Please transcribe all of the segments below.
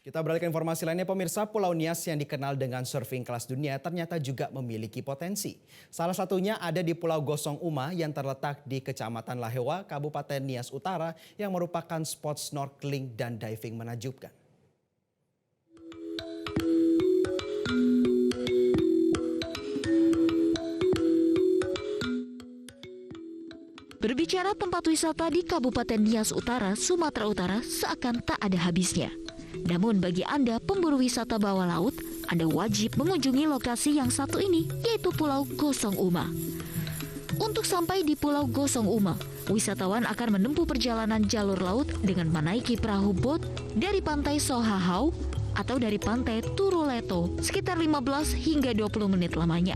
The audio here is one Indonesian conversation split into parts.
Kita beralih ke informasi lainnya, pemirsa. Pulau Nias yang dikenal dengan surfing kelas dunia ternyata juga memiliki potensi. Salah satunya ada di Pulau Gosong Uma yang terletak di Kecamatan Lahewa, Kabupaten Nias Utara yang merupakan spot snorkeling dan diving menakjubkan. Berbicara tempat wisata di Kabupaten Nias Utara, Sumatera Utara seakan tak ada habisnya. Namun bagi Anda pemburu wisata bawah laut, Anda wajib mengunjungi lokasi yang satu ini, yaitu Pulau Gosong Uma. Untuk sampai di Pulau Gosong Uma, wisatawan akan menempuh perjalanan jalur laut dengan menaiki perahu bot dari pantai Sohahau atau dari pantai Turuleto sekitar 15 hingga 20 menit lamanya.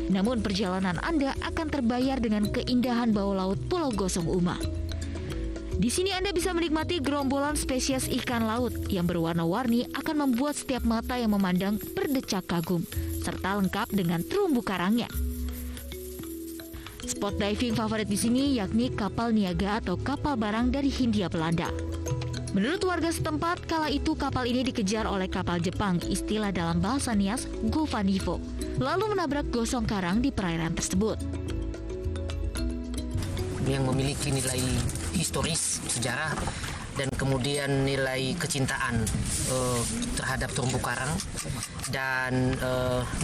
Namun perjalanan Anda akan terbayar dengan keindahan bawah laut Pulau Gosong Uma. Di sini Anda bisa menikmati gerombolan spesies ikan laut yang berwarna-warni akan membuat setiap mata yang memandang berdecak kagum, serta lengkap dengan terumbu karangnya. Spot diving favorit di sini yakni kapal niaga atau kapal barang dari Hindia Belanda. Menurut warga setempat, kala itu kapal ini dikejar oleh kapal Jepang, istilah dalam bahasa Nias, Govanivo, lalu menabrak gosong karang di perairan tersebut. Yang memiliki nilai historis, sejarah, dan kemudian nilai kecintaan terhadap terumbu karang, dan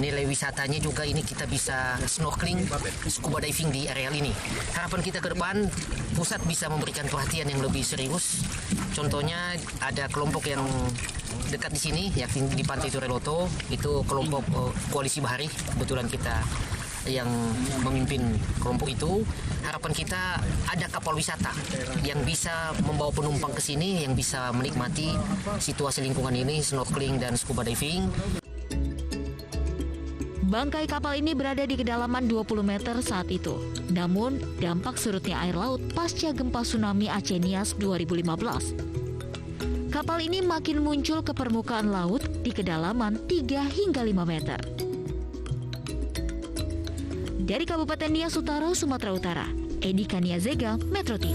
nilai wisatanya juga ini kita bisa snorkeling, scuba diving di areal ini. Harapan kita ke depan, pusat bisa memberikan perhatian yang lebih serius. Contohnya ada kelompok yang dekat di sini, yakni di Pantai Turuleto, itu kelompok Koalisi Bahari, kebetulan kita yang memimpin kelompok itu. Harapan kita ada kapal wisata yang bisa membawa penumpang ke sini, yang bisa menikmati situasi lingkungan ini, snorkeling dan scuba diving. Bangkai kapal ini berada di kedalaman 20 meter saat itu. Namun, dampak surutnya air laut pasca gempa tsunami Aceh Nias 2015. Kapal ini makin muncul ke permukaan laut di kedalaman 3 hingga 5 meter. Dari Kabupaten Nias Utara, Sumatera Utara, Edi Kaniazega, Metro TV.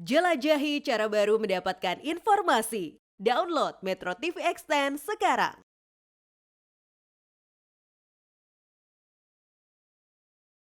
Jelajahi cara baru mendapatkan informasi. Download Metro TV Extend sekarang.